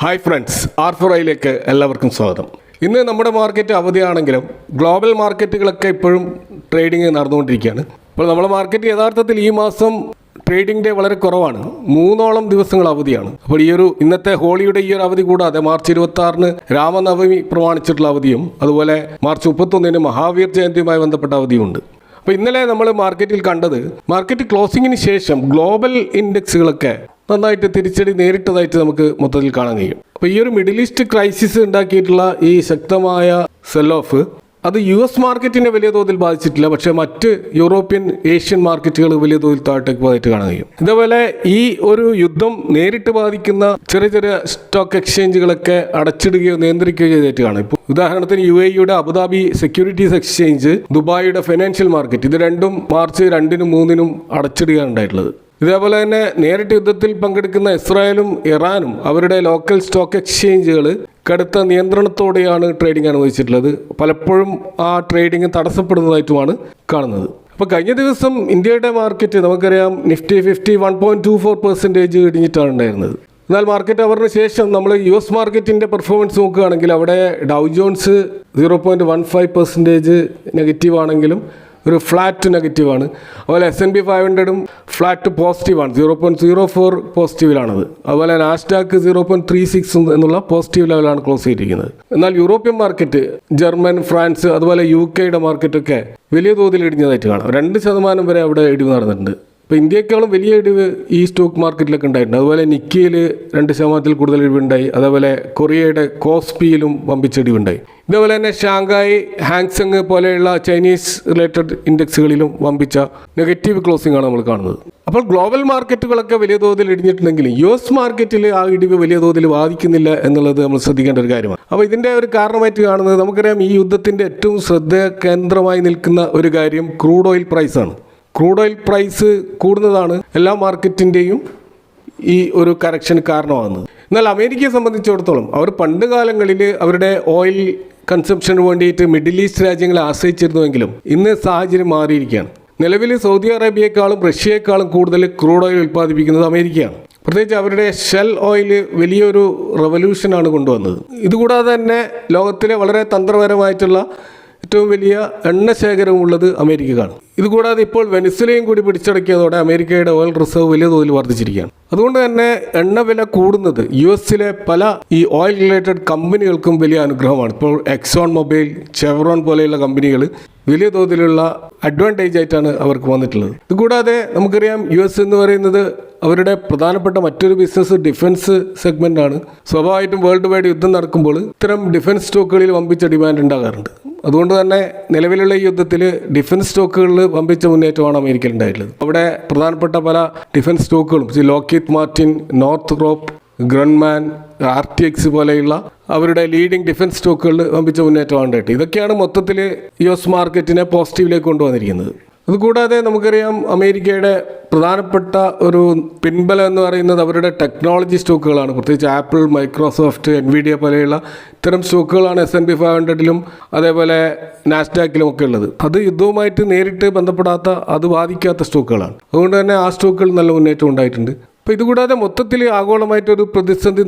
Hi friends, R4iലേക്ക് എല്ലാവർക്കും സ്വാഗതം. ഇന്ന് നമ്മുടെ മാർക്കറ്റ് അവധിയാണെങ്കിലും ഗ്ലോബൽ മാർക്കറ്റുകളൊക്കെ ഇപ്പോഴും ട്രേഡിംഗ് നടന്നുകൊണ്ടിരിക്കുകയാണ്. അപ്പോൾ നമ്മുടെ മാർക്കറ്റ് യഥാർത്ഥത്തിൽ ഈ മാസം ട്രേഡിംഗ് ഡേ വളരെ കുറവാണ്. 3 ദിവസങ്ങൾ അവധിയാണ്. അപ്പോൾ ഇന്നത്തെ ഹോളിയുടെ ഈ ഒരു അവധി കൂടാതെ മാർച്ച് 26 രാമനവമി പ്രമാണിച്ചിട്ടുള്ള അവധിയും അതുപോലെ മാർച്ച് 31 മഹാവീർ ജയന്തിയുമായി ബന്ധപ്പെട്ട അവധിയുമുണ്ട്. അപ്പോൾ ഇന്നലെ നമ്മൾ മാർക്കറ്റിൽ കണ്ടത് മാർക്കറ്റ് ക്ലോസിങ്ങിന് ശേഷം ഗ്ലോബൽ ഇൻഡെക്സുകളൊക്കെ നന്നായിട്ട് തിരിച്ചടി നേരിട്ടതായിട്ട് നമുക്ക് മൊത്തത്തിൽ കാണാൻ കഴിയും. അപ്പോൾ ഈ ഒരു മിഡിൽ ഈസ്റ്റ് ക്രൈസിസ് ഉണ്ടാക്കിയിട്ടുള്ള ഈ ശക്തമായ സെൽ ഓഫ് അത് US മാർക്കറ്റിനെ വലിയ തോതിൽ ബാധിച്ചിട്ടില്ല. പക്ഷേ മറ്റ് യൂറോപ്യൻ ഏഷ്യൻ മാർക്കറ്റുകൾ വലിയ തോതിൽ താഴേക്ക് പോയിട്ട് കാണാൻ കഴിയും. ഇതേപോലെ ഈ ഒരു യുദ്ധം നേരിട്ട് ബാധിക്കുന്ന ചെറിയ ചെറിയ സ്റ്റോക്ക് എക്സ്ചേഞ്ചുകളൊക്കെ അടച്ചിടുകയോ നിയന്ത്രിക്കുകയോ ചെയ്തിട്ട് കാണാം. ഇപ്പോൾ ഉദാഹരണത്തിന് UAEയുടെ അബുദാബി സെക്യൂരിറ്റീസ് എക്സ്ചേഞ്ച്, ദുബായിയുടെ ഫൈനാൻഷ്യൽ മാർക്കറ്റ്, ഇത് രണ്ടും മാർച്ച് 2-നും 3-നും അടച്ചിടുകയാണ് ഉണ്ടായിട്ടുള്ളത്. ഇതേപോലെ തന്നെ നേരിട്ട് യുദ്ധത്തിൽ പങ്കെടുക്കുന്ന ഇസ്രായേലും ഇറാനും അവരുടെ ലോക്കൽ സ്റ്റോക്ക് എക്സ്ചേഞ്ചുകൾ കടുത്ത നിയന്ത്രണത്തോടെയാണ് ട്രേഡിംഗ് അനുവദിച്ചിട്ടുള്ളത്. പലപ്പോഴും ആ ട്രേഡിംഗ് തടസ്സപ്പെടുന്നതായിട്ടുമാണ് കാണുന്നത്. അപ്പോൾ കഴിഞ്ഞ ദിവസം ഇന്ത്യയുടെ മാർക്കറ്റ് നമുക്കറിയാം നിഫ്റ്റി 50 1.24% ഇടിഞ്ഞിട്ടാണ് ഉണ്ടായിരുന്നത്. എന്നാൽ മാർക്കറ്റ് അവറിന് ശേഷം നമ്മൾ US മാർക്കറ്റിൻ്റെ പെർഫോമൻസ് നോക്കുകയാണെങ്കിൽ അവിടെ ഡൗ ജോൺസ് 0.15% നെഗറ്റീവ് ആണെങ്കിലും ഒരു ഫ്ലാറ്റ് നെഗറ്റീവാണ്. അതുപോലെ S&P 500 ഫ്ലാറ്റ് പോസിറ്റീവാണ്, 0.04 പോസിറ്റീവിലാണത്. അതുപോലെ നാസ്ഡാക്ക് 0.36 എന്നുള്ള പോസിറ്റീവ് ലെവലാണ് ക്ലോസ് ചെയ്തിരിക്കുന്നത്. എന്നാൽ യൂറോപ്യൻ മാർക്കറ്റ്, ജർമ്മൻ, ഫ്രാൻസ്, അതുപോലെ UK മാർക്കറ്റൊക്കെ വലിയ തോതിൽ ഇടിഞ്ഞതായിട്ട് കാണാം. 2% വരെ അവിടെ ഇടിവ് നടന്നിട്ടുണ്ട്. ഇപ്പോൾ ഇന്ത്യയെക്കാളും വലിയ ഇടിവ് ഈ സ്റ്റോക്ക് മാർക്കറ്റിലൊക്കെ ഉണ്ടായിട്ടുണ്ട്. അതുപോലെ നിക്കിയിൽ 2% കൂടുതൽ ഇടിവുണ്ടായി. അതേപോലെ കൊറിയയുടെ കോസ്പിയിലും വമ്പിച്ച ഇടിവുണ്ടായി. ഇതേപോലെ തന്നെ ഷാങ്ഹായ്, ഹാങ്സെങ് പോലെയുള്ള ചൈനീസ് റിലേറ്റഡ് ഇൻഡെക്സുകളിലും വമ്പിച്ച നെഗറ്റീവ് ക്ലോസിംഗ് ആണ് നമ്മൾ കാണുന്നത്. അപ്പോൾ ഗ്ലോബൽ മാർക്കറ്റുകളൊക്കെ വലിയ തോതിൽ ഇടിഞ്ഞിട്ടുണ്ടെങ്കിൽ US മാർക്കറ്റിൽ ആ ഇടിവ് വലിയ തോതിൽ ബാധിക്കുന്നില്ല എന്നുള്ളത് നമ്മൾ ശ്രദ്ധിക്കേണ്ട ഒരു കാര്യമാണ്. അപ്പോൾ ഇതിൻ്റെ ഒരു കാരണമായിട്ട് കാണുന്നത് നമുക്കറിയാം, ഈ യുദ്ധത്തിൻ്റെ ഏറ്റവും ശ്രദ്ധ-കേന്ദ്രമായി നിൽക്കുന്ന ഒരു കാര്യം ക്രൂഡ് ഓയിൽ പ്രൈസാണ്. ക്രൂഡ് ഓയിൽ പ്രൈസ് കൂടുന്നതാണ് എല്ലാ മാർക്കറ്റിൻ്റെയും ഈ ഒരു കറക്ഷന് കാരണമാകുന്നത്. എന്നാൽ അമേരിക്കയെ സംബന്ധിച്ചിടത്തോളം അവർ പണ്ട് കാലങ്ങളിൽ അവരുടെ ഓയിൽ കൺസംഷന് വേണ്ടിയിട്ട് മിഡിൽ ഈസ്റ്റ് രാജ്യങ്ങളെ ആശ്രയിച്ചിരുന്നുവെങ്കിലും ഇന്ന് സാഹചര്യം മാറിയിരിക്കുകയാണ്. നിലവിൽ സൗദി അറേബ്യയെക്കാളും റഷ്യയെക്കാളും കൂടുതൽ ക്രൂഡ് ഓയിൽ ഉൽപ്പാദിപ്പിക്കുന്നത് അമേരിക്കയാണ്. പ്രത്യേകിച്ച് അവരുടെ ഷെൽ ഓയിൽ വലിയൊരു റവല്യൂഷനാണ് കൊണ്ടുവന്നത്. ഇതുകൂടാതെ തന്നെ ലോകത്തിലെ വളരെ തന്ത്രപരമായിട്ടുള്ള ഏറ്റവും വലിയ എണ്ണ ശേഖരമുള്ളത് അമേരിക്കക്കാണ്. ഇതുകൂടാതെ ഇപ്പോൾ വെനിസ്വലയും കൂടി പിടിച്ചടക്കിയതോടെ അമേരിക്കയുടെ ഓയിൽ റിസർവ് വലിയ തോതിൽ വർദ്ധിച്ചിരിക്കുകയാണ്. അതുകൊണ്ട് തന്നെ എണ്ണ വില കൂടുന്നത് US-ലെ പല ഈ ഓയിൽ റിലേറ്റഡ് കമ്പനികൾക്കും വലിയ അനുഗ്രഹമാണ്. ഇപ്പോൾ എക്സോൺ മൊബൈൽ, ചെവറോൺ പോലെയുള്ള കമ്പനികൾ വലിയ തോതിലുള്ള അഡ്വാൻറ്റേജ് ആയിട്ടാണ് അവർക്ക് വന്നിട്ടുള്ളത്. ഇതുകൂടാതെ നമുക്കറിയാം US എന്ന് പറയുന്നത് അവരുടെ പ്രധാനപ്പെട്ട മറ്റൊരു ബിസിനസ് ഡിഫൻസ് സെഗ്മെൻ്റ് ആണ്. സ്വാഭാവികമായിട്ടും വേൾഡ് വൈഡ് യുദ്ധം നടക്കുമ്പോൾ ഇത്തരം ഡിഫൻസ് സ്റ്റോക്കുകളിൽ വമ്പിച്ച ഡിമാൻഡ് ഉണ്ടാകാറുണ്ട്. അതുകൊണ്ട് തന്നെ നിലവിലുള്ള ഈ യുദ്ധത്തിൽ ഡിഫൻസ് സ്റ്റോക്കുകളിൽ വമ്പിച്ച മുന്നേറ്റമാണ് അമേരിക്കയിൽ ഉണ്ടായിട്ടുള്ളത്. അവിടെ പ്രധാനപ്പെട്ട പല ഡിഫൻസ് സ്റ്റോക്കുകളും Lockheed Martin, Northrop, Grumman, RTX പോലെയുള്ള അവരുടെ ലീഡിംഗ് ഡിഫൻസ് സ്റ്റോക്കുകളിൽ വമ്പിച്ച മുന്നേറ്റമാണ് ഉണ്ടായിട്ട്. ഇതൊക്കെയാണ് മൊത്തത്തിൽ US മാർക്കറ്റിനെ പോസിറ്റീവിലേക്ക് കൊണ്ടുവന്നിരിക്കുന്നത്. അതുകൂടാതെ നമുക്കറിയാം, അമേരിക്കയുടെ പ്രധാനപ്പെട്ട ഒരു പിൻബലം എന്ന് പറയുന്നത് അവരുടെ ടെക്നോളജി സ്റ്റോക്കുകളാണ്. പ്രത്യേകിച്ച് ആപ്പിൾ, മൈക്രോസോഫ്റ്റ്, NVIDIA പോലെയുള്ള ഇത്തരം സ്റ്റോക്കുകളാണ് S&P 500-ലും അതേപോലെ നാസ്ഡാക്കിലും ഒക്കെ ഉള്ളത്. അത് യുദ്ധവുമായിട്ട് നേരിട്ട് ബന്ധപ്പെടാത്ത, അത് ബാധിക്കാത്ത സ്റ്റോക്കുകളാണ്. അതുകൊണ്ട് തന്നെ ആ സ്റ്റോക്കുകൾ നല്ല മുന്നേറ്റം ഉണ്ടായിട്ടുണ്ട്. അപ്പോൾ ഇതുകൂടാതെ മൊത്തത്തിൽ ആഗോളമായിട്ടൊരു പ്രതിസന്ധി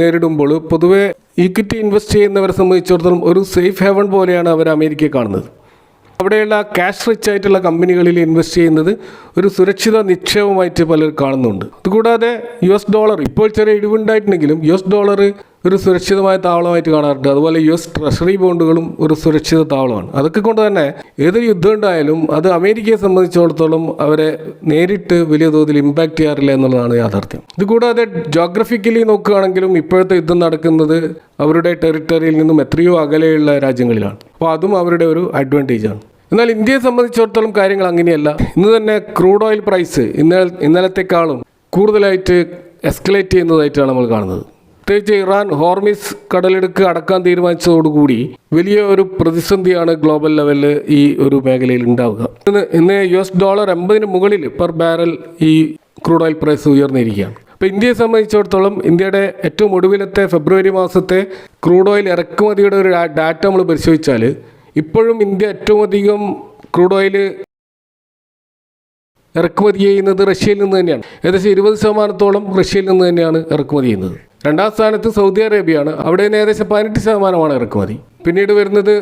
നേരിടുമ്പോൾ പൊതുവെ ഈക്വിറ്റി ഇൻവെസ്റ്റ് ചെയ്യുന്നവരെ സംബന്ധിച്ചിടത്തോളം ഒരു സേഫ് ഹെവൻ പോലെയാണ് അവർ അമേരിക്കയെ കാണുന്നത്. അവിടെയുള്ള ക്യാഷ് റിച്ച് ആയിട്ടുള്ള കമ്പനികളിൽ ഇൻവെസ്റ്റ് ചെയ്യുന്നത് ഒരു സുരക്ഷിത നിക്ഷേപമായിട്ട് പലർ കാണുന്നുണ്ട്. അതുകൂടാതെ US ഡോളർ ഇപ്പോൾ ചെറിയ ഇടിവുണ്ടായിട്ടുണ്ടെങ്കിലും US ഡോളർ ഒരു സുരക്ഷിതമായ താവളമായിട്ട് കാണാറുണ്ട്. അതുപോലെ US ട്രഷറി ബോണ്ടുകളും ഒരു സുരക്ഷിത താവളമാണ്. അതൊക്കെ കൊണ്ട് തന്നെ ഏതൊരു യുദ്ധം ഉണ്ടായാലും അത് അമേരിക്കയെ സംബന്ധിച്ചിടത്തോളം അവരെ നേരിട്ട് വലിയ തോതിൽ ഇമ്പാക്റ്റ് ചെയ്യാറില്ല എന്നുള്ളതാണ് യാഥാർത്ഥ്യം. ഇതുകൂടാതെ ജോഗ്രഫിക്കലി നോക്കുകയാണെങ്കിലും ഇപ്പോഴത്തെ യുദ്ധം നടക്കുന്നത് അവരുടെ ടെറിട്ടറിയിൽ നിന്നും എത്രയോ അകലെയുള്ള രാജ്യങ്ങളിലാണ്. അപ്പോൾ അതും അവരുടെ ഒരു അഡ്വാൻറ്റേജാണ്. എന്നാൽ ഇന്ത്യയെ സംബന്ധിച്ചിടത്തോളം കാര്യങ്ങൾ അങ്ങനെയല്ല. ഇന്ന് തന്നെ ക്രൂഡ് ഓയിൽ പ്രൈസ് ഇന്നലത്തെക്കാളും കൂടുതലായിട്ട് എസ്കലേറ്റ് ചെയ്യുന്നതായിട്ടാണ് നമ്മൾ കാണുന്നത്. പ്രത്യേകിച്ച് ഇറാൻ ഹോർമിസ് കടലിടുക്ക് അടക്കാൻ തീരുമാനിച്ചതോടുകൂടി വലിയ ഒരു പ്രതിസന്ധിയാണ് ഗ്ലോബൽ ലെവലിൽ ഈ ഒരു മേഖലയിൽ ഉണ്ടാവുക. ഇന്ന് US ഡോളർ 80-ന് മുകളിൽ പെർ ബാരൽ ഈ ക്രൂഡ് ഓയിൽ പ്രൈസ് ഉയർന്നിരിക്കുകയാണ്. അപ്പോൾ ഇന്ത്യയെ സംബന്ധിച്ചിടത്തോളം ഇന്ത്യയുടെ ഏറ്റവും ഒടുവിലത്തെ ഫെബ്രുവരി മാസത്തെ ക്രൂഡ് ഓയിൽ ഇറക്കുമതിയുടെ ഒരു ഡാറ്റ നമ്മൾ പരിശോധിച്ചാൽ ഇപ്പോഴും ഇന്ത്യ ഏറ്റവും അധികം ക്രൂഡ് ഓയിൽ ഇറക്കുമതി ചെയ്യുന്നത് റഷ്യയിൽ നിന്ന് തന്നെയാണ്. ഏകദേശം 20% റഷ്യയിൽ നിന്ന് തന്നെയാണ് ഇറക്കുമതി ചെയ്യുന്നത്. രണ്ടാം സ്ഥാനത്ത് സൗദി അറേബ്യയാണ്. അവിടെ നിന്ന് ഏകദേശം 18% ഇറക്കുമതി. പിന്നീട് വരുന്നത്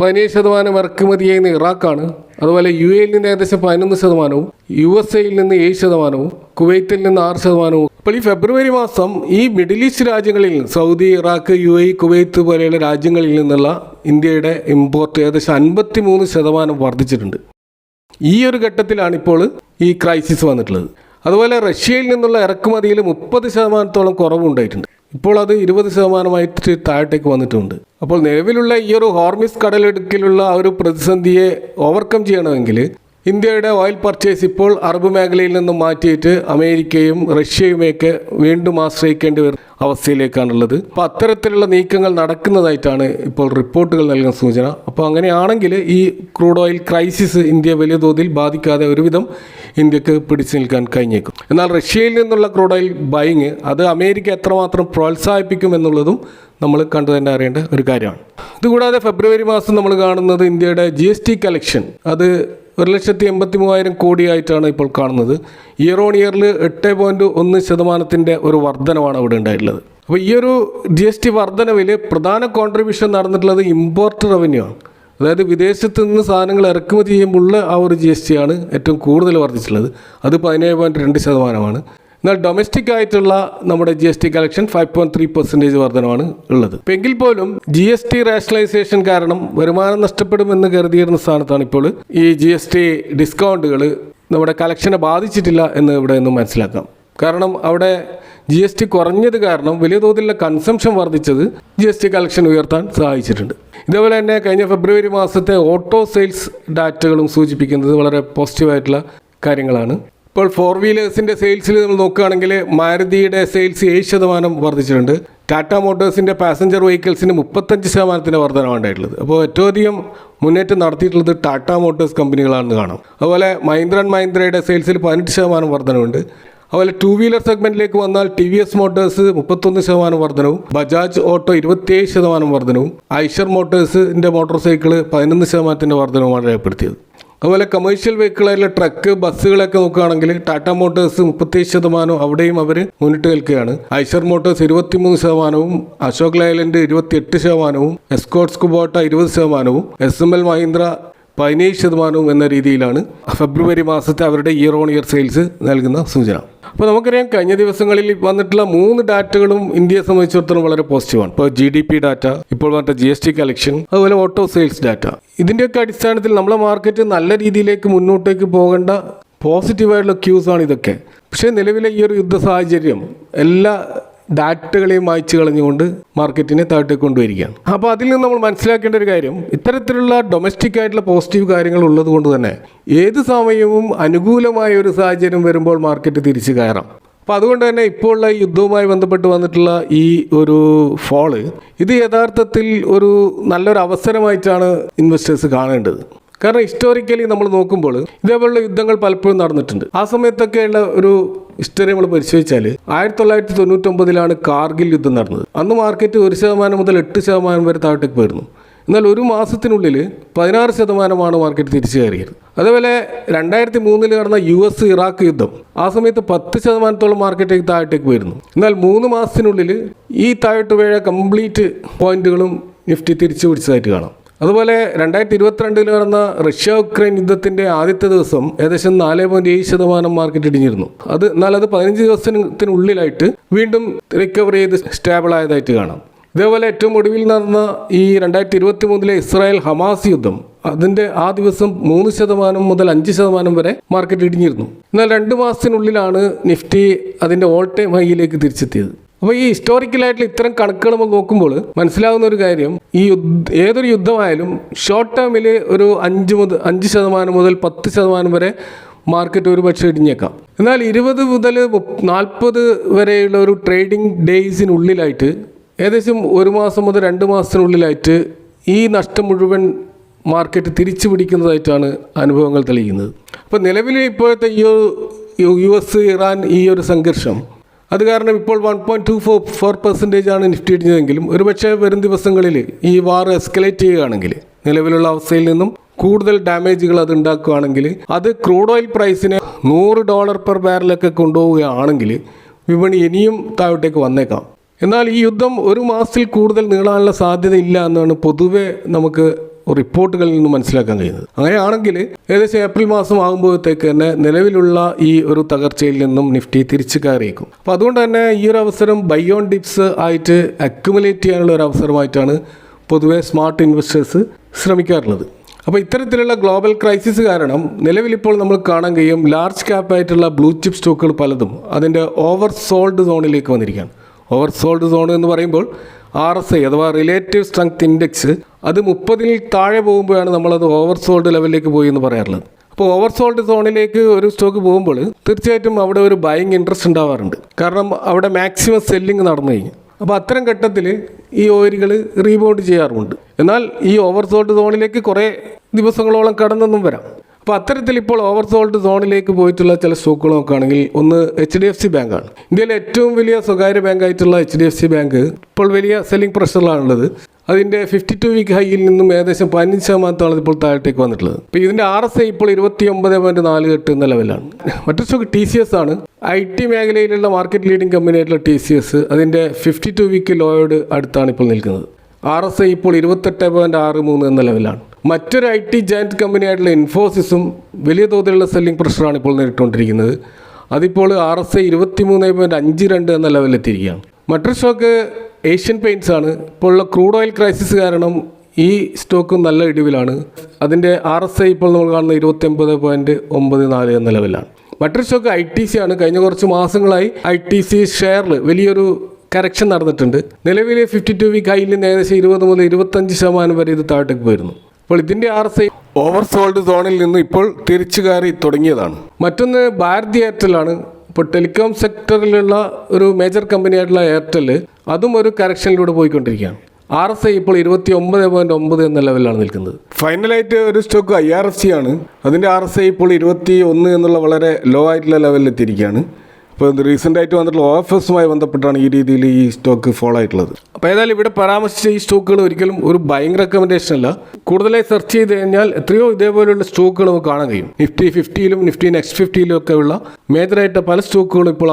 17% ഇറക്കുമതി ചെയ്യുന്ന ഇറാഖാണ്. അതുപോലെ UAE നിന്ന് ഏകദേശം 11%, USA നിന്ന് 7%, കുവൈത്തിൽ നിന്ന് 6%. അപ്പോൾ ഈ ഫെബ്രുവരി മാസം ഈ മിഡിൽ ഈസ്റ്റ് രാജ്യങ്ങളിൽ നിന്ന് സൗദി, ഇറാഖ്, UAE, കുവൈത്ത് പോലെയുള്ള രാജ്യങ്ങളിൽ നിന്നുള്ള ഇന്ത്യയുടെ ഇമ്പോർട്ട് ഏകദേശം 53% വർദ്ധിച്ചിട്ടുണ്ട്. ഈ ഒരു ഘട്ടത്തിലാണ് ഇപ്പോൾ ഈ ക്രൈസിസ് വന്നിട്ടുള്ളത്. അതുപോലെ റഷ്യയിൽ നിന്നുള്ള ഇറക്കുമതിയിൽ 30% കുറവുണ്ടായിട്ടുണ്ട്. ഇപ്പോൾ അത് 20% താഴത്തേക്ക് വന്നിട്ടുണ്ട്. അപ്പോൾ നിലവിലുള്ള ഈ ഒരു ഹോർമിസ് കടലിടുക്കിലുള്ള ആ ഒരു പ്രതിസന്ധിയെ ഓവർകം ചെയ്യണമെങ്കിൽ ഇന്ത്യയുടെ ഓയിൽ പർച്ചേസ് ഇപ്പോൾ അറബ് മേഖലയിൽ നിന്നും മാറ്റിയിട്ട് അമേരിക്കയും റഷ്യയുമൊക്കെ വീണ്ടും ആശ്രയിക്കേണ്ടി വരുന്ന അവസ്ഥയിലേക്കാണുള്ളത്. അപ്പോൾ അത്തരത്തിലുള്ള നീക്കങ്ങൾ നടക്കുന്നതായിട്ടാണ് ഇപ്പോൾ റിപ്പോർട്ടുകൾ നൽകുന്ന സൂചന. അപ്പോൾ അങ്ങനെയാണെങ്കിൽ ഈ ക്രൂഡ് ഓയിൽ ക്രൈസിസ് ഇന്ത്യ വലിയ തോതിൽ ബാധിക്കാതെ ഒരുവിധം ഇന്ത്യക്ക് പിടിച്ചു നിൽക്കാൻ കഴിഞ്ഞേക്കും. എന്നാൽ റഷ്യയിൽ നിന്നുള്ള ക്രൂഡ് ഓയിൽ ബൈങ് അത് അമേരിക്ക എത്രമാത്രം പ്രോത്സാഹിപ്പിക്കും എന്നുള്ളതും നമ്മൾ കണ്ടു തന്നെ അറിയേണ്ട ഒരു കാര്യമാണ്. ഇതുകൂടാതെ ഫെബ്രുവരി മാസം നമ്മൾ കാണുന്നത് ഇന്ത്യയുടെ GST കളക്ഷൻ അത് 1,83,000 കോടിയായിട്ടാണ് ഇപ്പോൾ കാണുന്നത്. ഇയർ ഓൺ ഇയറിൽ 8.1% ഒരു വർധനമാണ് അവിടെ ഉണ്ടായിട്ടുള്ളത്. അപ്പോൾ ഈ ഒരു GST വർധനവിൽ പ്രധാന കോൺട്രിബ്യൂഷൻ നടന്നിട്ടുള്ളത് ഇമ്പോർട്ട് റവന്യൂ ആണ്. അതായത് വിദേശത്ത് നിന്ന് സാധനങ്ങൾ ഇറക്കുമതി ചെയ്യുമ്പോഴുള്ള ആ ഒരു GST ആണ് ഏറ്റവും കൂടുതൽ വർദ്ധിച്ചിട്ടുള്ളത്. അത് 17.2%. എന്നാൽ ഡൊമസ്റ്റിക് ആയിട്ടുള്ള നമ്മുടെ GST കളക്ഷൻ 5.3% വർധനമാണ് ഉള്ളത്. എങ്കിൽ പോലും GST റേഷണലൈസേഷൻ കാരണം വരുമാനം നഷ്ടപ്പെടുമെന്ന് കരുതിയിരുന്ന സ്ഥാനത്താണ് ഇപ്പോൾ ഈ GST ഡിസ്കൗണ്ടുകൾ നമ്മുടെ കളക്ഷനെ ബാധിച്ചിട്ടില്ല എന്ന് ഇവിടെ നിന്നും മനസ്സിലാക്കാം. കാരണം അവിടെ GST കുറഞ്ഞത് കാരണം വലിയ തോതിലുള്ള കൺസംഷൻ വർദ്ധിച്ചത് GST കളക്ഷൻ ഉയർത്താൻ സഹായിച്ചിട്ടുണ്ട്. ഇതേപോലെ തന്നെ കഴിഞ്ഞ ഫെബ്രുവരി മാസത്തെ ഓട്ടോ സെയിൽസ് ഡാറ്റകളും സൂചിപ്പിക്കുന്നത് വളരെ പോസിറ്റീവായിട്ടുള്ള കാര്യങ്ങളാണ്. ഇപ്പോൾ 4 വീലേഴ്സിൻ്റെ സെയിൽസിൽ നമ്മൾ നോക്കുകയാണെങ്കിൽ മാരുതിയുടെ സെയിൽസ് 7% വർദ്ധിച്ചിട്ടുണ്ട്. ടാറ്റ മോട്ടോഴ്സിൻ്റെ പാസഞ്ചർ വെഹിക്കിൾസിന് 35% വർധനമാണ് ഉണ്ടായിട്ടുള്ളത്. അപ്പോൾ ഏറ്റവും അധികം മുന്നേറ്റം നടത്തിയിട്ടുള്ളത് ടാറ്റ മോട്ടോഴ്സ് കമ്പനികളാണെന്ന് കാണാം. അതുപോലെ മഹീന്ദ്ര ആൻഡ് മഹീന്ദ്രയുടെ സെയിൽസിൽ 18% വർധനമുണ്ട്. അതുപോലെ 2 വീലർ സെഗ്മെൻറ്റിലേക്ക് വന്നാൽ TVS മോട്ടോഴ്സ് 31% വർധനവും, ബജാജ് ഓട്ടോ 27% വർധനവും, ഐഷർ മോട്ടോഴ്സിൻ്റെ മോട്ടോർ സൈക്കിൾ 11% വർധനവുമാണ് രേഖപ്പെടുത്തിയത്. അതുപോലെ കമേഴ്ഷ്യൽ വെഹിക്കിളായിട്ടുള്ള ട്രക്ക്, ബസ്സുകളൊക്കെ നോക്കുകയാണെങ്കിൽ ടാറ്റ മോട്ടോഴ്സ് 37%, അവിടെയും അവർ മുന്നിട്ട് നിൽക്കുകയാണ്. Eicher Motors 23%, Ashok Leyland 28%, Escorts Kubota 20%, SML Mahindra 17% എന്ന രീതിയിലാണ് ഫെബ്രുവരി മാസത്തെ അവരുടെ ഇയർ ഓൺ ഇയർ സെയിൽസ് നൽകുന്ന സൂചന. അപ്പോൾ നമുക്കറിയാം കഴിഞ്ഞ ദിവസങ്ങളിൽ വന്നിട്ടുള്ള 3 ഡാറ്റകളും ഇന്ത്യയെ സംബന്ധിച്ചിടത്തോളം വളരെ പോസിറ്റീവാണ്. ഇപ്പോൾ GDP ഡാറ്റ, ഇപ്പോൾ പറഞ്ഞ GST കളക്ഷൻ, അതുപോലെ ഓട്ടോ സെയിൽസ് ഡാറ്റ. ഇതിൻ്റെയൊക്കെ അടിസ്ഥാനത്തിൽ നമ്മളെ മാർക്കറ്റ് നല്ല രീതിയിലേക്ക് മുന്നോട്ടേക്ക് പോകേണ്ട പോസിറ്റീവായിട്ടുള്ള ക്യൂസാണ് ഇതൊക്കെ. പക്ഷേ നിലവിലെ ഈ ഒരു യുദ്ധ സാഹചര്യം എല്ലാ ഡാറ്റകളെയും മായ്ച്ചു കളഞ്ഞുകൊണ്ട് മാർക്കറ്റിനെ താഴത്തേക്ക് കൊണ്ടുവരികയാണ്. അപ്പോൾ അതിൽ നിന്ന് നമ്മൾ മനസ്സിലാക്കേണ്ട ഒരു കാര്യം, ഇത്തരത്തിലുള്ള ഡൊമസ്റ്റിക് ആയിട്ടുള്ള പോസിറ്റീവ് കാര്യങ്ങൾ ഉള്ളത് കൊണ്ട് തന്നെ ഏത് സമയവും അനുകൂലമായ ഒരു സാഹചര്യം വരുമ്പോൾ മാർക്കറ്റ് തിരിച്ചു കയറാം. അപ്പോൾ അതുകൊണ്ട് തന്നെ ഇപ്പോൾ ഉള്ള യുദ്ധവുമായി ബന്ധപ്പെട്ട് വന്നിട്ടുള്ള ഈ ഒരു ഫോള് ഇത് യഥാർത്ഥത്തിൽ ഒരു നല്ലൊരു അവസരമായിട്ടാണ് ഇൻവെസ്റ്റേഴ്സ് കാണേണ്ടത്. കാരണം ഹിസ്റ്റോറിക്കലി നമ്മൾ നോക്കുമ്പോൾ ഇതേപോലുള്ള യുദ്ധങ്ങൾ പലപ്പോഴും നടന്നിട്ടുണ്ട്. ആ സമയത്തൊക്കെയുള്ള ഒരു ഹിസ്റ്ററി നമ്മൾ പരിശോധിച്ചാൽ 1999 കാർഗിൽ യുദ്ധം നടന്നത്. അന്ന് മാർക്കറ്റ് 1% മുതൽ 8% വരെ താഴത്തേക്ക് പോയിരുന്നു. എന്നാൽ ഒരു മാസത്തിനുള്ളിൽ 16% മാർക്കറ്റ് തിരിച്ചു കയറിയത്. അതേപോലെ 2003 നടന്ന US ഇറാഖ് യുദ്ധം, ആ സമയത്ത് 10% മാർക്കറ്റ് താഴത്തേക്ക് പോയിരുന്നു. എന്നാൽ 3 മാസത്തിനുള്ളിൽ ഈ താഴോട്ട് വീഴ കംപ്ലീറ്റ് പോയിന്റുകളും നിഫ്റ്റി തിരിച്ചു പിടിച്ചതായിട്ട് കാണാം. അതുപോലെ 2022 നടന്ന റഷ്യ ഉക്രൈൻ യുദ്ധത്തിൻ്റെ ആദ്യത്തെ ദിവസം ഏകദേശം 4.7% മാർക്കറ്റ് ഇടിഞ്ഞിരുന്നു. എന്നാൽ അത് 15 ദിവസത്തിനുള്ളിലായിട്ട് വീണ്ടും റിക്കവർ ചെയ്ത് സ്റ്റേബിൾ ആയതായിട്ട് കാണാം. ഇതേപോലെ ഏറ്റവും ഒടുവിൽ നടന്ന ഈ 2023 ഇസ്രായേൽ ഹമാസ് യുദ്ധം, അതിൻ്റെ ആ ദിവസം 3% മുതൽ 5% വരെ മാർക്കറ്റ് ഇടിഞ്ഞിരുന്നു. എന്നാൽ 2 മാസത്തിനുള്ളിലാണ് നിഫ്റ്റി അതിൻ്റെ ഓൾ ടൈം ഹൈയിലേക്ക് തിരിച്ചെത്തിയത്. അപ്പോൾ ഈ ഹിസ്റ്റോറിക്കലായിട്ടുള്ള ഇത്തരം കണക്കുകൾ നമ്മൾ നോക്കുമ്പോൾ മനസ്സിലാകുന്ന ഒരു കാര്യം, ഈ ഏതൊരു യുദ്ധമായാലും ഷോർട്ട് ടേമിൽ ഒരു 5% മുതൽ 10% വരെ മാർക്കറ്റ് ഒരു പക്ഷേ ഇടിഞ്ഞേക്കാം. എന്നാൽ 20 മുതൽ 40 വരെയുള്ള ഒരു ട്രേഡിംഗ് ഡേയ്സിനുള്ളിലായിട്ട് ഏകദേശം 1 മാസം മുതൽ 2 മാസത്തിനുള്ളിലായിട്ട് ഈ നഷ്ടം മുഴുവൻ മാർക്കറ്റ് തിരിച്ചു പിടിക്കുന്നതായിട്ടാണ് അനുഭവങ്ങൾ തെളിയിക്കുന്നത്. അപ്പോൾ നിലവിൽ ഇപ്പോഴത്തെ ഈ US ഇറാൻ ഈ ഒരു സംഘർഷം, അത് കാരണം ഇപ്പോൾ 1.24% നിഫ്റ്റി ഇടിഞ്ഞതെങ്കിലും ഒരുപക്ഷെ വരും ദിവസങ്ങളിൽ ഈ വാർ എസ്കലേറ്റ് ചെയ്യുകയാണെങ്കിൽ, നിലവിലുള്ള അവസ്ഥയിൽ നിന്നും കൂടുതൽ ഡാമേജുകൾ അത് ഉണ്ടാക്കുകയാണെങ്കിൽ, അത് ക്രൂഡ് ഓയിൽ പ്രൈസിനെ $100 പെർ ബാരലൊക്കെ കൊണ്ടുപോവുകയാണെങ്കിൽ വിപണി ഇനിയും താഴോട്ടേക്ക് വന്നേക്കാം. എന്നാൽ ഈ യുദ്ധം ഒരു മാസത്തിൽ കൂടുതൽ നീളാനുള്ള സാധ്യതയില്ല എന്നാണ് പൊതുവെ നമുക്ക് റിപ്പോർട്ടുകളിൽ നിന്ന് മനസ്സിലാക്കാൻ കഴിയുന്നത്. അങ്ങനെയാണെങ്കിൽ ഏകദേശം ഏപ്രിൽ മാസം ആകുമ്പോഴത്തേക്ക് തന്നെ നിലവിലുള്ള ഈ ഒരു തകർച്ചയിൽ നിന്നും നിഫ്റ്റി തിരിച്ചു കയറിയേക്കും. അപ്പോൾ അതുകൊണ്ട് തന്നെ ഈ ഒരു അവസരം ബൈ ഓൺ ഡിപ്സ് ആയിട്ട് അക്യുമുലേറ്റ് ചെയ്യാനുള്ള ഒരു അവസരമായിട്ടാണ് പൊതുവെ സ്മാർട്ട് ഇൻവെസ്റ്റേഴ്സ് ശ്രമിക്കാറുള്ളത്. അപ്പോൾ ഇത്തരത്തിലുള്ള ഗ്ലോബൽ ക്രൈസിസ് കാരണം നിലവിലിപ്പോൾ നമ്മൾ കാണാൻ കഴിയും ലാർജ് ക്യാപ്പ് ആയിട്ടുള്ള ബ്ലൂ ചിപ്പ് സ്റ്റോക്കുകൾ പലതും അതിൻ്റെ ഓവർ സോൾഡ് സോണിലേക്ക് വന്നിരിക്കുകയാണ്. ഓവർ സോൾഡ് സോൺ എന്ന് പറയുമ്പോൾ RSI അഥവാ റിലേറ്റീവ് സ്ട്രെങ്ത് ഇൻഡെക്സ് അത് 30 താഴെ പോകുമ്പോഴാണ് നമ്മളത് ഓവർ സോൾഡ് ലെവലിലേക്ക് പോയി എന്ന് പറയാറുള്ളത്. അപ്പോൾ ഓവർ സോൾഡ് സോണിലേക്ക് ഒരു സ്റ്റോക്ക് പോകുമ്പോൾ തീർച്ചയായിട്ടും അവിടെ ഒരു ബൈയിങ് ഇൻട്രസ്റ്റ് ഉണ്ടാവാറുണ്ട്. കാരണം അവിടെ മാക്സിമം സെല്ലിങ് നടന്നു കഴിഞ്ഞു. അപ്പോൾ അത്തരം ഘട്ടത്തിൽ ഈ ഓഹരികൾ റീബൗണ്ട് ചെയ്യാറുമുണ്ട്. എന്നാൽ ഈ ഓവർ സോൾഡ് സോണിലേക്ക് കുറേ ദിവസങ്ങളോളം കടന്നെന്നും വരാം. അപ്പോൾ അത്തരത്തിൽ ഇപ്പോൾ ഓവർ സോൾഡ് സോണിലേക്ക് പോയിട്ടുള്ള ചില സ്റ്റോക്കുകൾ നോക്കുകയാണെങ്കിൽ ഒന്ന് HDFC ബാങ്കാണ്. ഇന്ത്യയിലെ ഏറ്റവും വലിയ സ്വകാര്യ ബാങ്കായിട്ടുള്ള HDFC ബാങ്ക് ഇപ്പോൾ വലിയ സെല്ലിംഗ് പ്രഷറിലാണുള്ളത്. അതിൻ്റെ 52 വീക്ക് ഹൈയിൽ നിന്നും ഏകദേശം 15% ഇപ്പോൾ താഴത്തേക്ക് വന്നിട്ടുള്ളത്. അപ്പോൾ ഇതിൻ്റെ RSI ഇപ്പോൾ 29.48 എന്ന ലെവലാണ്. മറ്റൊരു സ്റ്റോക്ക് TCS ആണ്. IT മേഖലയിലുള്ള മാർക്കറ്റ് ലീഡിംഗ് കമ്പനിയായിട്ടുള്ള TCS അതിൻ്റെ 52 വീക്ക് ലോയോട് അടുത്താണ് ഇപ്പോൾ നിൽക്കുന്നത്. RSI ഇപ്പോൾ 28.63 എന്ന ലെവലാണ്. മറ്റൊരു IT ജയൻറ്റ് കമ്പനിയായിട്ടുള്ള ഇൻഫോസിസും വലിയ തോതിലുള്ള സെല്ലിംഗ് പ്രഷറാണ് ഇപ്പോൾ നേരിട്ടുകൊണ്ടിരിക്കുന്നത്. അതിപ്പോൾ RSI 23.52 എന്ന ലെവലിലെത്തിയിരിക്കുകയാണ്. മറ്റൊരു സ്റ്റോക്ക് ഏഷ്യൻ പെയിൻറ്റ്സ് ആണ്. ഇപ്പോൾ ഉള്ള ക്രൂഡ് ഓയിൽ ക്രൈസിസ് കാരണം ഈ സ്റ്റോക്കും നല്ല ഇടിവിലാണ്. അതിൻ്റെ RSI ഇപ്പോൾ നമ്മൾ കാണുന്ന 29.94 എന്ന ലെവലാണ്. മറ്റൊരു സ്റ്റോക്ക് ITC ആണ്. കഴിഞ്ഞ കുറച്ച് മാസങ്ങളായി ITC ഷെയറിൽ വലിയൊരു കറക്ഷൻ നടന്നിട്ടുണ്ട്. നിലവിലെ 52 വീക്ക് ഹൈയിൽ നിന്ന് ഏകദേശം 20 മുതൽ 25% വരെ ഇത് താഴത്തേക്ക് പോയിരുന്നു. അപ്പോൾ ഇതിൻ്റെ RSI ഓവർ സോൾഡ് സോണിൽ നിന്ന് ഇപ്പോൾ തിരിച്ചു കയറി തുടങ്ങിയതാണ്. മറ്റൊന്ന് ഭാരതി എയർടെലാണ്. ഇപ്പോൾ ടെലികോം സെക്ടറിലുള്ള ഒരു മേജർ കമ്പനിയായിട്ടുള്ള എയർടെൽ അതും ഒരു കറക്ഷനിലൂടെ പോയിക്കൊണ്ടിരിക്കുകയാണ്. RSI ഇപ്പോൾ 29.9 എന്ന ലെവലിലാണ് നിൽക്കുന്നത്. ഫൈനലായിട്ട് ഒരു സ്റ്റോക്ക് IRFC ആണ്. അതിൻ്റെ RSI ഇപ്പോൾ 21 എന്നുള്ള വളരെ ലോ ആയിട്ടുള്ള ലെവലിലെത്തിയിരിക്കുകയാണ്. ഇപ്പോൾ റീസെൻ്റായിട്ട് വന്നിട്ടുള്ള OFSുമായി ബന്ധപ്പെട്ടാണ് ഈ രീതിയിൽ ഈ സ്റ്റോക്ക് ഫോളോ ആയിട്ടുള്ളത്. അപ്പോൾ ഏതായാലും ഇവിടെ പരാമർശിച്ച ഈ സ്റ്റോക്കുകൾ ഒരിക്കലും ഒരു ബൈങ് റെക്കമെൻഡേഷൻ അല്ല. കൂടുതലായി സെർച്ച് ചെയ്ത് കഴിഞ്ഞാൽ എത്രയോ ഇതേപോലെയുള്ള സ്റ്റോക്കുകൾ നമുക്ക് കാണാൻ കഴിയും. നിഫ്റ്റി 50യിലും നിഫ്റ്റി നെക്സ്റ്റ് 50യിലും ഒക്കെ ഉള്ള മേജറായിട്ട് പല സ്റ്റോക്കുകളും ഇപ്പോൾ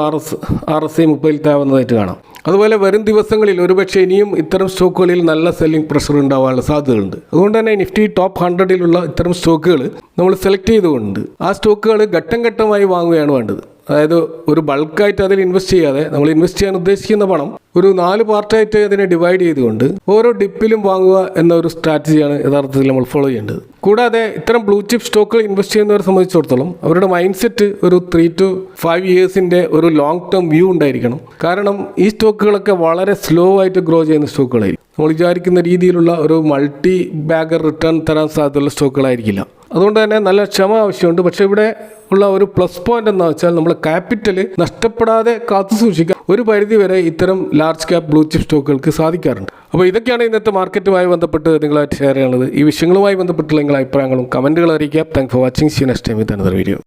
RSI 30 താവുന്നതായിട്ട് കാണാം. അതുപോലെ വരും ദിവസങ്ങളിൽ ഒരുപക്ഷെ ഇനിയും ഇത്തരം സ്റ്റോക്കുകളിൽ നല്ല സെല്ലിംഗ് പ്രഷർ ഉണ്ടാവാനുള്ള സാധ്യതകളുണ്ട്. അതുകൊണ്ട് തന്നെ നിഫ്റ്റി ടോപ്പ് 100ലുള്ള ഇത്തരം സ്റ്റോക്കുകൾ നമ്മൾ സെലക്ട് ചെയ്തുകൊണ്ട് ആ സ്റ്റോക്കുകൾ ഘട്ടം ഘട്ടമായി വാങ്ങുകയാണ് വേണ്ടത്. അതായത് ഒരു ബൾക്കായിട്ട് അതിൽ ഇൻവെസ്റ്റ് ചെയ്യാതെ നമ്മൾ ഇൻവെസ്റ്റ് ചെയ്യാൻ ഉദ്ദേശിക്കുന്ന പണം ഒരു 4 പാർട്ടായിട്ട് അതിനെ ഡിവൈഡ് ചെയ്തുകൊണ്ട് ഓരോ ഡിപ്പിലും വാങ്ങുക എന്ന ഒരു സ്ട്രാറ്റജിയാണ് യഥാർത്ഥത്തിൽ നമ്മൾ ഫോളോ ചെയ്യേണ്ടത്. കൂടാതെ ഇത്തരം ബ്ലൂ ചിപ്പ് സ്റ്റോക്കുകൾ ഇൻവെസ്റ്റ് ചെയ്യുന്നവരെ സംബന്ധിച്ചിടത്തോളം അവരുടെ മൈൻഡ് സെറ്റ് ഒരു 3 to 5 ഇയേഴ്സിൻ്റെ ഒരു ലോങ് ടേം വ്യൂ ഉണ്ടായിരിക്കണം. കാരണം ഈ സ്റ്റോക്കുകളൊക്കെ വളരെ സ്ലോ ആയിട്ട് ഗ്രോ ചെയ്യുന്ന സ്റ്റോക്കുകളായിരിക്കും. നമ്മൾ വിചാരിക്കുന്ന രീതിയിലുള്ള ഒരു മൾട്ടി ബാഗർ റിട്ടേൺ തരാൻ സാധ്യതയുള്ള സ്റ്റോക്കുകളായിരിക്കില്ല. അതുകൊണ്ട് തന്നെ നല്ല ക്ഷമ ആവശ്യമുണ്ട്. പക്ഷേ ഇവിടെ ഉള്ള ഒരു പ്ലസ് പോയിന്റ് എന്ന് വെച്ചാൽ നമ്മൾ ക്യാപിറ്റൽ നഷ്ടപ്പെടാതെ കാത്തു സൂക്ഷിക്കാൻ ഒരു പരിധി വരെ ഇത്തരം ലാർജ് ക്യാപ് ബ്ലൂ ചിപ്പ് സ്റ്റോക്കുകൾക്ക് സാധിക്കാറുണ്ട്. അപ്പോൾ ഇതൊക്കെയാണ് ഇന്നത്തെ മാർക്കറ്റുമായി ബന്ധപ്പെട്ട് നിങ്ങളായിട്ട് ഷെയർ ചെയ്യാനുള്ളത്. ഈ വിഷയങ്ങളുമായി ബന്ധപ്പെട്ടുള്ള നിങ്ങളുടെ അഭിപ്രായങ്ങളും കമൻറ്റുകൾ അറിയിക്കാം. Thanks for watching. See you next time with another video.